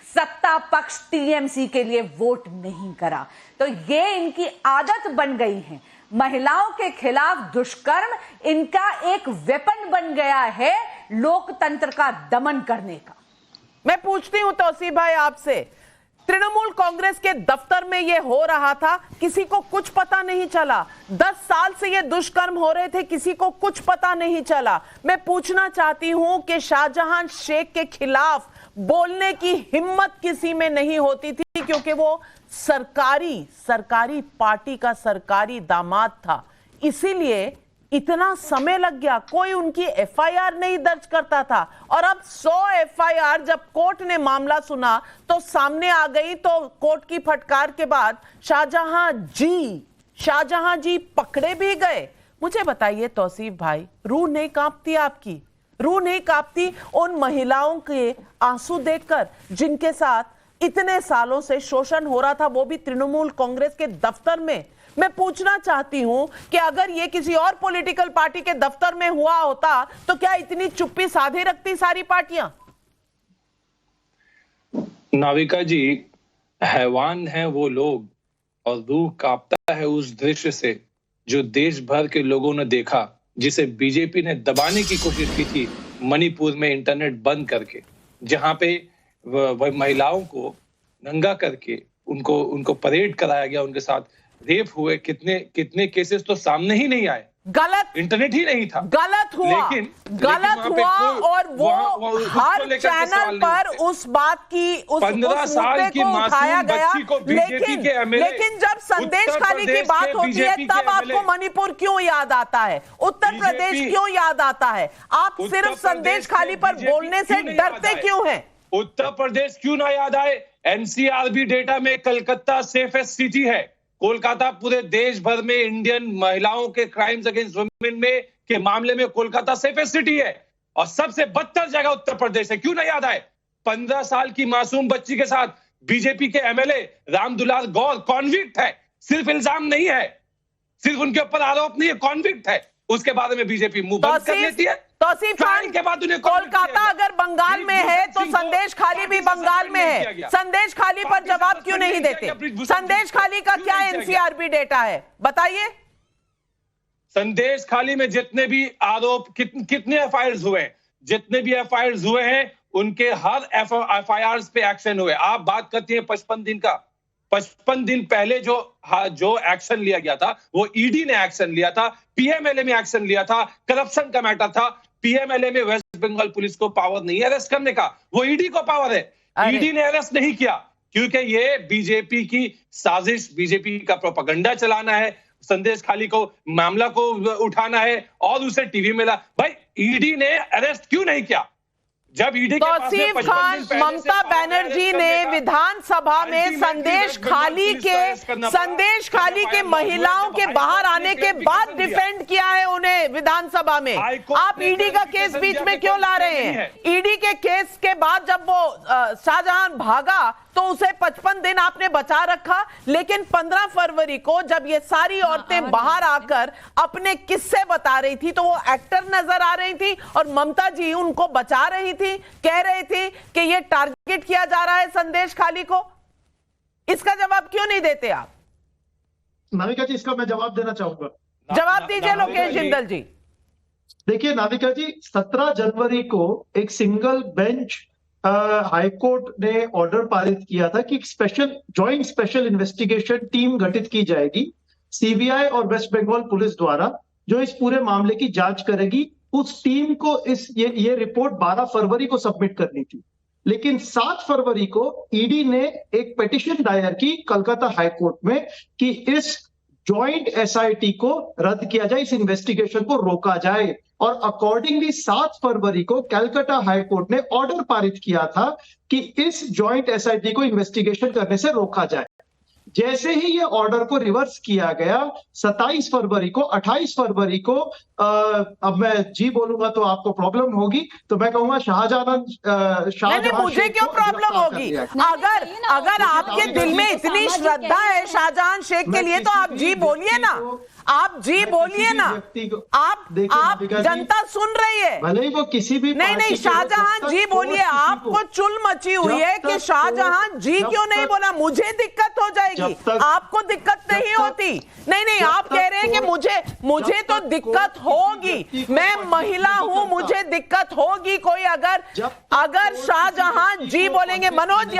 सत्ता पक्ष TMC के लिए वोट नहीं करा। तो ये इनकी आदत बन गई है, महिलाओं के खिलाफ दुष्कर्म इनका एक वेपन बन गया है लोकतंत्र का दमन करने का। मैं पूछती हूं तौसीफ भाई आपसे, तृणमूल कांग्रेस के दफ्तर में ये हो रहा था, किसी को कुछ पता नहीं चला? 10 साल से ये दुष्कर्म हो रहे थे, किसी को कुछ पता नहीं चला। मैं पूछना चाहती हूं कि शाहजहां शेख के खिलाफ बोलने की हिम्मत किसी में नहीं होती थी क्योंकि वो सरकारी पार्टी का सरकारी दामाद था, इसीलिए इतना समय लग गया, कोई उनकी FIR नहीं दर्ज करता था। और अब 100 FIR जब कोर्ट ने मामला सुना तो सामने आ गई, तो कोर्ट की फटकार के बाद शाहजहां जी पकड़े भी गए। मुझे बताइए तौसीफ भाई, रूह नहीं कांपती आपकी? रूह नहीं कांपती उन महिलाओं के आंसू देखकर जिनके साथ इतने सालों से शोषण हो रहा था, वो भी तृणमूल कांग्रेस के दफ्तर में? मैं पूछना चाहती हूं कि अगर ये किसी और पॉलिटिकल पार्टी के दफ्तर में हुआ होता तो क्या इतनी चुप्पी साधे रखती सारी पार्टियां? नाविका जी, हैवान हैं वो लोग और रूह कांपता है उस दृश्य से जो देश भर के लोगों ने देखा, जिसे बीजेपी ने दबाने की कोशिश की थी मणिपुर में इंटरनेट बंद करके, जहां पे वह महिलाओं को नंगा करके उनको परेड कराया गया, उनके साथ रेप हुए। कितने केसेस तो सामने ही नहीं आए, गलत इंटरनेट ही नहीं था, गलत हुआ और वो हर चैनल पर उस बात की उस 15 साल की उठाया गया। लेकिन जब संदेश खाली की बात होती है तब आपको मणिपुर क्यों याद आता है, उत्तर प्रदेश क्यों याद आता है? आप सिर्फ संदेश खाली पर बोलने से डरते क्यों हैं? उत्तर प्रदेश क्यों ना याद आए? NCRB डेटा में कलकत्ता सेफेस्ट सिटी है। कोलकाता पूरे देश भर में इंडियन महिलाओं के क्राइम्स अगेंस्ट वुमेन में के मामले में कोलकाता सेफेस्ट सिटी है और सबसे बदतर जगह उत्तर प्रदेश है। क्यों ना याद आए? 15 साल की मासूम बच्ची के साथ बीजेपी के MLA रामदुलाल गौर कॉन्विक्ट है। सिर्फ इल्जाम नहीं है, सिर्फ उनके ऊपर आरोप नहीं है, कॉन्विक्ट है। उसके बारे में बीजेपी मुंह बंद कर लेती है। तौसीफ खान के बाद उन्हें कोलकाता अगर बंगाल में है तो संदेश खाली भी बंगाल में है। संदेश खाली पर जवाब क्यों नहीं देते? संदेश खाली का क्या NCRB डेटा है बताइए? संदेश खाली में जितने भी आरोप कितने FIRs हुए हैं, जितने भी FIRs हुए हैं उनके हर FIRs पे एक्शन हुए। आप बात करती हैं 55 दिन का, 55 दिन पहले जो एक्शन लिया गया था वो ED ने एक्शन लिया था, PMLA में एक्शन लिया था, करप्शन का मैटर था। PMLA में वेस्ट बंगाल पुलिस को पावर नहीं है अरेस्ट करने का, वो ED को पावर है। ED ने अरेस्ट नहीं किया क्योंकि ये बीजेपी की साजिश, बीजेपी का प्रोपेगेंडा चलाना है, संदेश खाली को मामला को उठाना है और उसे टीवी में ला। भाई ED ने अरेस्ट क्यों नहीं किया? जब ED के पास में 55 दिन पहले ममता बनर्जी ने विधानसभा में संदेश खाली के महिलाओं के बाहर आने के बाद डिफेंड किया है उन्हें विधानसभा में। आप ED का केस बीच में क्यों ला रहे हैं? ED के केस के बाद जब वो शाहजहां भागा तो उसे 55 दिन आपने बचा रखा, लेकिन 15 फरवरी को जब ये सारी औरतें बाहर आकर अपने किस्से बता रही थी तो वो एक्टर नजर आ रही थी और ममता जी उनको बचा रही थी, कह रही थी कि ये टारगेट किया जा रहा है संदेश खाली को। इसका जवाब क्यों नहीं देते आप? नाविका जी, इसका मैं जवाब देना चाहूंगा। जवाब दीजिए लोकेश जिंदल जी। देखिए नाविका जी, 17 जनवरी को एक सिंगल बेंच हाईकोर्ट ने ऑर्डर पारित किया था कि जॉइंट स्पेशल इन्वेस्टिगेशन टीम गठित की जाएगी सीबीआई और वेस्ट बंगाल पुलिस द्वारा, जो इस पूरे मामले की जांच करेगी। उस टीम को ये रिपोर्ट 12 फरवरी को सबमिट करनी थी, लेकिन 7 फरवरी को ईडी ने एक पिटीशन दायर की कलकत्ता हाईकोर्ट में कि इस जॉइंट एसआईटी को रद्द किया जाए, इस इन्वेस्टिगेशन को रोका जाए। और अकॉर्डिंगली 7 फरवरी को कलकत्ता हाईकोर्ट ने ऑर्डर पारित किया था कि इस जॉइंट एसआईटी को इन्वेस्टिगेशन करने से रोका जाए। जैसे ही ये ऑर्डर को रिवर्स किया गया 27 फरवरी को, 28 फरवरी को, अब मैं जी बोलूंगा तो आपको प्रॉब्लम होगी, तो मैं कहूंगा शाहजहां मुझे क्यों प्रॉब्लम होगी? अगर आपके दिल में इतनी श्रद्धा है शाहजहां शेख के लिए तो आप जी बोलिए ना, आप जी बोलिए ना। आप जनता सुन रही है, भले ही वो किसी भी नहीं शाहजहां जी बोलिए। आपको चुल मची हुई है कि शाहजहां जी क्यों नहीं बोला, मुझे दिक्कत हो जाएगी, आपको दिक्कत नहीं होती। नहीं आप कह रहे हैं कि मुझे तो दिक्कत होगी, मैं महिला हूं, मुझे दिक्कत होगी। कोई अगर शाहजहां जी बोलेंगे। मनोज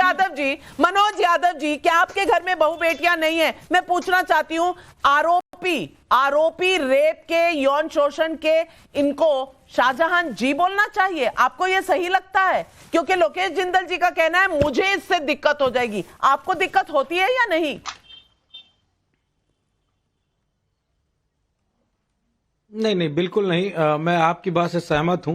यादव जी, क्या आपके घर में बहू बेटियां नहीं है? मैं पूछना चाहती हूं, आरोपी रेप के, यौन शोषण के, इनको शाहजहां जी बोलना चाहिए? आपको यह सही लगता है? क्योंकि लोकेश जिंदल जी का कहना है मुझे इससे दिक्कत हो जाएगी। आपको दिक्कत होती है या नहीं? नहीं बिल्कुल नहीं। मैं आपकी बात से सहमत हूं।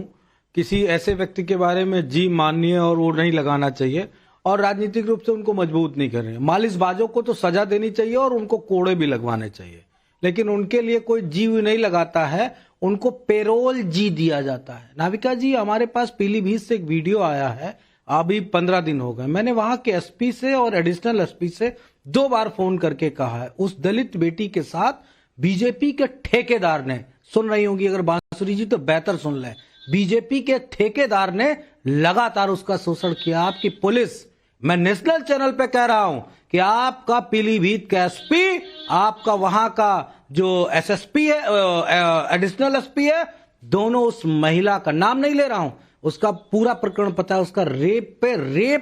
किसी ऐसे व्यक्ति के बारे में जी माननी है और वो नहीं लगाना चाहिए, और राजनीतिक रूप से उनको मजबूत नहीं कर रहे हैं। मालिशबाजों को तो सजा देनी चाहिए और उनको कोड़े भी लगवाने चाहिए, लेकिन उनके लिए कोई जी नहीं लगाता है, उनको पेरोल जी दिया जाता है। नाविका जी, हमारे पास पीलीभीत से एक वीडियो आया है, अभी 15 दिन हो गए। मैंने वहां के एसपी से और एडिशनल एसपी से 2 बार फोन करके कहा है, उस दलित बेटी के साथ बीजेपी के ठेकेदार ने, सुन रही होंगी अगर बांसुरी जी तो बेहतर सुन ले, बीजेपी के ठेकेदार ने लगातार उसका शोषण किया। आपकी पुलिस, मैं नेशनल चैनल पे कह रहा हूं कि आपका पीलीभीत का एसपी, आपका वहां का जो एसएसपी है, एडिशनल एसपी है, दोनों उस महिला का नाम नहीं ले रहा हूं, उसका पूरा प्रकरण पता है। उसका रेप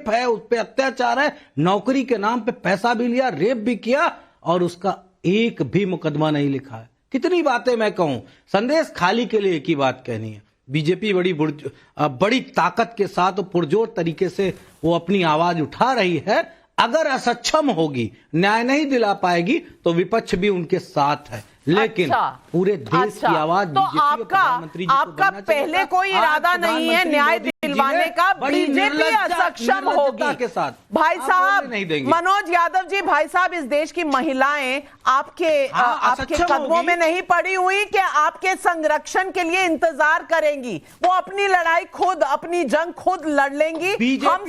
है, उस पर अत्याचार है, नौकरी के नाम पे पैसा भी लिया, रेप भी किया, और उसका एक भी मुकदमा नहीं लिखा है। कितनी बातें मैं कहूं, संदेश खाली के लिए एक ही बात कहनी है, बीजेपी बड़ी ताकत के साथ और पुरजोर तरीके से वो अपनी आवाज उठा रही है। अगर असक्षम होगी, न्याय नहीं दिला पाएगी, तो विपक्ष भी उनके साथ है, लेकिन पूरे देश की आवाज तो आपका पहले कोई इरादा नहीं है न्याय दिलवाने का, बीजेपी असक्षम होगी के साथ। भाई साहब मनोज यादव जी, भाई साहब, इस देश की महिलाएं आपके कदमों में नहीं पड़ी हुई कि आपके संरक्षण के लिए इंतजार करेंगी? वो अपनी लड़ाई खुद, अपनी जंग खुद लड़ लेंगी। हम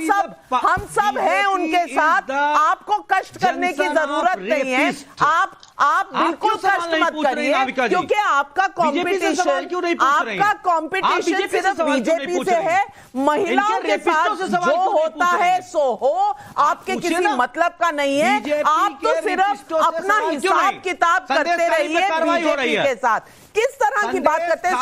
सब हैं उनके साथ, आपको कष्ट करने की जरूरत नहीं है। आप बिल्कुल कष्ट मत करिए, क्योंकि आपका कंपटीशन सिर्फ बीजेपी से है। महिलाओं के साथ जो होता है सो हो, आपके किसी मतलब का नहीं है। आप तो सिर्फ अपना हिसाब किताब करते रहिए बीजेपी के साथ। किस तरह की बात करते हैं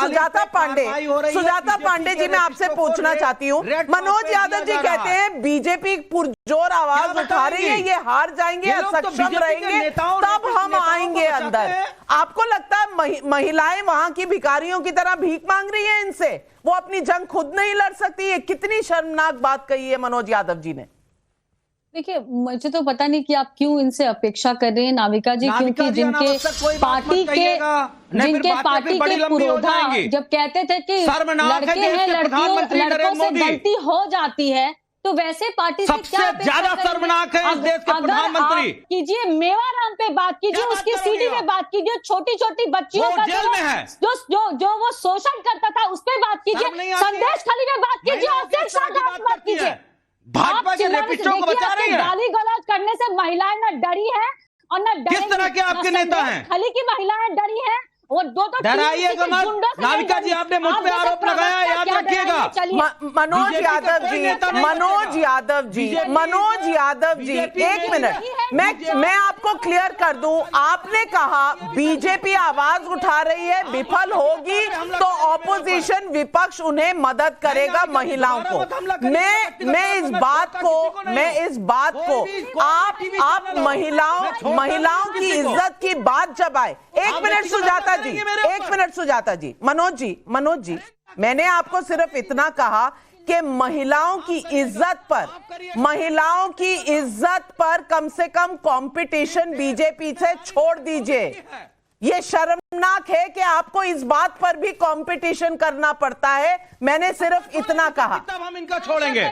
सुजाता पांडे जी, मैं आपसे पूछना चाहती हूँ। मनोज यादव जी कहते हैं बीजेपी पुरजोर आवाज उठा रही है, ये हार जाएंगे, असक्षम रहेंगे, तब हम आएंगे अंदर। आपको लगता है महिलाएं वहां की भिखारियों की तरह भीख मांग रही है इनसे? वो अपनी जंग खुद नहीं लड़ सकती? है कितनी शर्मनाक बात कही है मनोज यादव जी ने। देखिए, मुझे तो पता नहीं कि आप क्यों इनसे अपेक्षा कर रहे हैं नाविका जी, क्योंकि जिनके पार्टी के पुरोधा जब कहते थे कि लड़के हैं, लड़कों से गलती हो जाती है, तो वैसे पार्टी से क्या ज्यादा शर्मनाक है इस देश के प्रधानमंत्री? कीजिए मेवाराम पे बात कीजिए, उसकी सीडी पे बात कीजिए, छोटी छोटी बच्चियों का जो वो शोषण करता था उस पे बात कीजिए, संदेश खाली में बात कीजिए और बात कीजिए। भाजपा के रेपिस्टों को बचा रही है। गाली गलौज करने से महिलाएं न डरी है और न डरेंगी। किस तरह के आपके नेता हैं? खली की महिलाएं डरी हैं और दो तो डराइएगा मत। नाविका जी, आपने मुझ पे आरोप लगाया, याद रखिएगा। मनोज यादव जी, एक मिनट, मैं आपको क्लियर कर दूं। आपने कहा बीजेपी आवाज उठा रही है, विफल होगी तो ऑपोजिशन विपक्ष उन्हें मदद करेगा महिलाओं को। मैं इस बात को आप महिलाओं की इज्जत की बात जब आए, एक मिनट सुजाता जी, मनोज जी, मैंने आपको सिर्फ इतना कहा कि महिलाओं की इज्जत पर कम से कम कंपटीशन बीजेपी से छोड़ दीजिए। ये शर्मनाक है कि आपको इस बात पर भी कंपटीशन करना पड़ता है। मैंने सिर्फ इतना कहा। तब हम इनका छोड़ेंगे।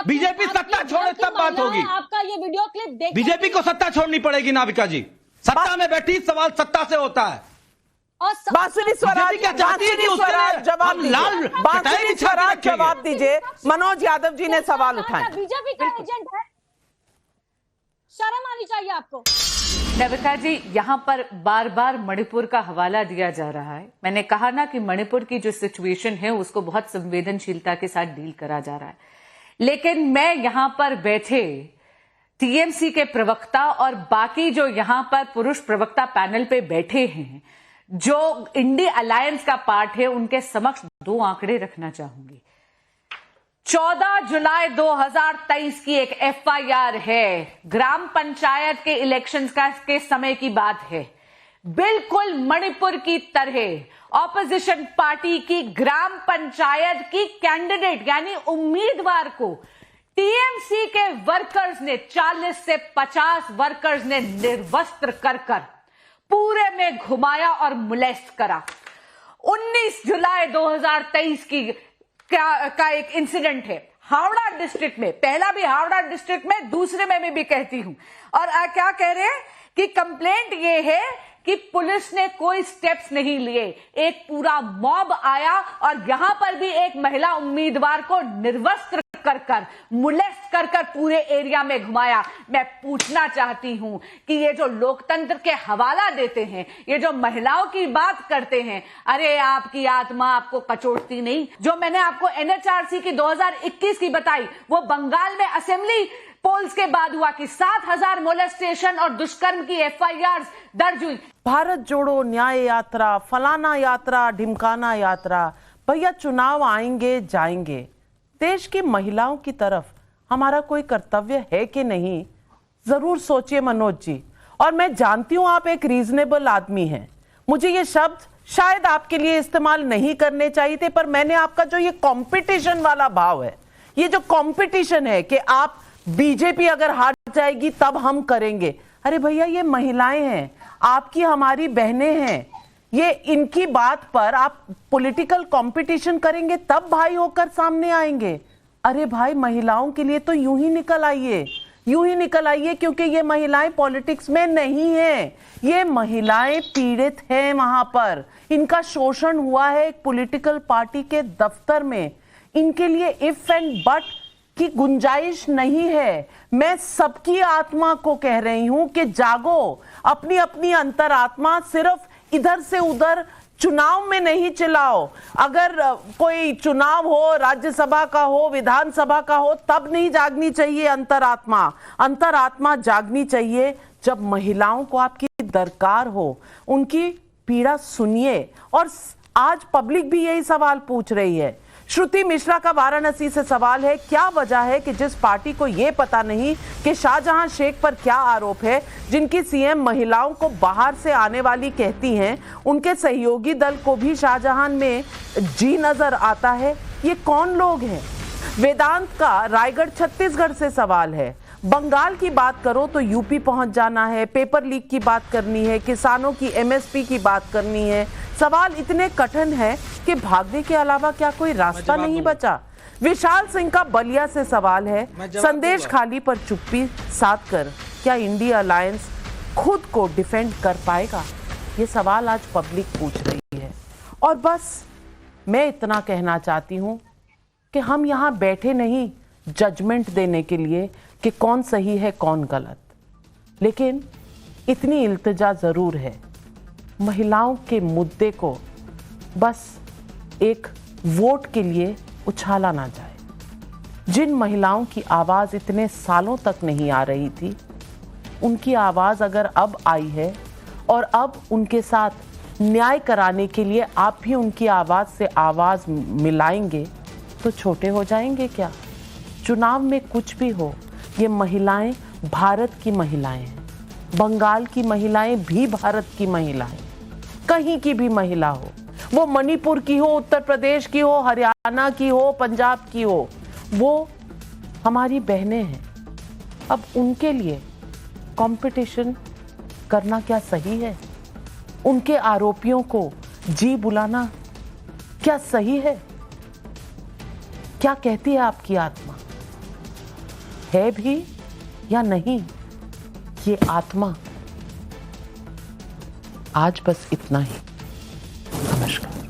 बीजेपी सत्ता छोड़े तब बात होगी। आपका ये वीडियो क्लिप देख, बीजेपी को सत्ता छोड़नी पड़ेगी नाविका जी। सत्ता में बैठी, सवाल सत्ता से होता है। बांसुरी स्वराज जवाब दीजिए। मनोज यादव जी ने सवाल उठाए। बीजेपी का एजेंट है, शर्म आनी चाहिए आपको। नविका जी, यहां पर बार बार मणिपुर का हवाला दिया जा रहा है। मैंने कहा ना कि मणिपुर की जो सिचुएशन है उसको बहुत संवेदनशीलता के साथ डील करा जा रहा है, लेकिन मैं यहां पर बैठे टीएमसी के प्रवक्ता और बाकी जो यहां पर पुरुष प्रवक्ता पैनल पे बैठे हैं, जो इंडी अलायंस का पार्ट है, उनके समक्ष दो आंकड़े रखना चाहूंगी। 14 जुलाई 2023 की एक एफआईआर है, ग्राम पंचायत के इलेक्शंस के समय की बात है। बिल्कुल मणिपुर की तरह ऑपोजिशन पार्टी की ग्राम पंचायत की कैंडिडेट यानी उम्मीदवार को टीएमसी के वर्कर्स ने 40 से 50 वर्कर्स ने निर्वस्त्र कर पूरे में घुमाया और मोलेस्ट करा। 19 जुलाई 2023 का एक इंसिडेंट है हावड़ा डिस्ट्रिक्ट में, पहला भी हावड़ा डिस्ट्रिक्ट में, दूसरे में भी कहती हूं। और क्या कह रहे हैं कि कंप्लेंट ये है कि पुलिस ने कोई स्टेप्स नहीं लिए, एक पूरा मॉब आया और यहां पर भी एक महिला उम्मीदवार को निर्वस्त्र कर मोलेस्ट कर पूरे एरिया में घुमाया। मैं पूछना चाहती हूं कि ये जो लोकतंत्र के हवाला देते हैं, ये जो महिलाओं की बात करते हैं, अरे आपकी आत्मा आपको कचोटती नहीं? जो मैंने आपको एनएचआरसी की 2021 की बताई, वो बंगाल में असेंबली पोल्स के बाद हुआ कि 7000 मोलेस्टेशन और दुष्कर्म की एफआईआर दर्ज हुई। भारत जोड़ो न्याय यात्रा, फलाना यात्रा, ढिमकाना यात्रा, भैया चुनाव आएंगे जाएंगे, देश की महिलाओं की तरफ हमारा कोई कर्तव्य है कि नहीं? जरूर सोचिए मनोज जी। और मैं जानती हूं आप एक रीजनेबल आदमी हैं, मुझे ये शब्द शायद आपके लिए इस्तेमाल नहीं करने चाहिए थे, पर मैंने आपका जो ये कंपटीशन वाला भाव है, ये जो कंपटीशन है कि आप बीजेपी अगर हार जाएगी तब हम करेंगे, अरे भैया ये महिलाएं हैं, आपकी हमारी बहनें हैं, ये इनकी बात पर आप पॉलिटिकल कंपटीशन करेंगे तब भाई होकर सामने आएंगे। अरे भाई महिलाओं के लिए तो यूं ही निकल आइए, क्योंकि ये महिलाएं पॉलिटिक्स में नहीं है, ये महिलाएं पीड़ित हैं, वहां पर इनका शोषण हुआ है एक पॉलिटिकल पार्टी के दफ्तर में, इनके लिए इफ एंड बट की गुंजाइश नहीं है। मैं सबकी आत्मा को कह रही हूं कि जागो, अपनी अपनी अंतरात्मा सिर्फ इधर से उधर चुनाव में नहीं चिल्लाओ। अगर कोई चुनाव हो, राज्यसभा का हो, विधानसभा का हो, तब नहीं जागनी चाहिए अंतरात्मा जागनी चाहिए जब महिलाओं को आपकी दरकार हो, उनकी पीड़ा सुनिए। और आज पब्लिक भी यही सवाल पूछ रही है। श्रुति मिश्रा का वाराणसी से सवाल है, क्या वजह है कि जिस पार्टी को यह पता नहीं कि शाहजहां शेख पर क्या आरोप है, जिनकी सीएम महिलाओं को बाहर से आने वाली कहती हैं, उनके सहयोगी दल को भी शाहजहां में जी नजर आता है? ये कौन लोग हैं? वेदांत का रायगढ़ छत्तीसगढ़ से सवाल है। बंगाल की बात करो तो यूपी पहुंच जाना है, पेपर लीक की बात करनी है, किसानों की एमएसपी की बात करनी है। सवाल इतने कठिन है कि भागने के अलावा क्या कोई रास्ता नहीं बचा। विशाल सिंह का बलिया से सवाल है, संदेश खाली पर चुप्पी साध कर क्या इंडिया अलायंस खुद को डिफेंड कर पाएगा? ये सवाल आज पब्लिक पूछ रही है। और बस मैं इतना कहना चाहती हूं कि हम यहां बैठे नहीं, जजमेंट देने के लिए कि कौन सही है कौन गलत, लेकिन इतनी इल्तिजा ज़रूर है, महिलाओं के मुद्दे को बस एक वोट के लिए उछाला ना जाए। जिन महिलाओं की आवाज़ इतने सालों तक नहीं आ रही थी, उनकी आवाज़ अगर अब आई है और अब उनके साथ न्याय कराने के लिए आप भी उनकी आवाज़ से आवाज़ मिलाएंगे तो छोटे हो जाएंगे क्या? चुनाव में कुछ भी हो, ये महिलाएं भारत की महिलाएं हैं। बंगाल की महिलाएं भी भारत की महिलाएं, कहीं की भी महिला हो, वो मणिपुर की हो, उत्तर प्रदेश की हो, हरियाणा की हो, पंजाब की हो, वो हमारी बहनें हैं। अब उनके लिए कंपटीशन करना क्या सही है? उनके आरोपियों को जी बुलाना क्या सही है? क्या कहती है आपकी आत्मा? है भी या नहीं ये आत्मा? आज बस इतना ही। नमस्कार।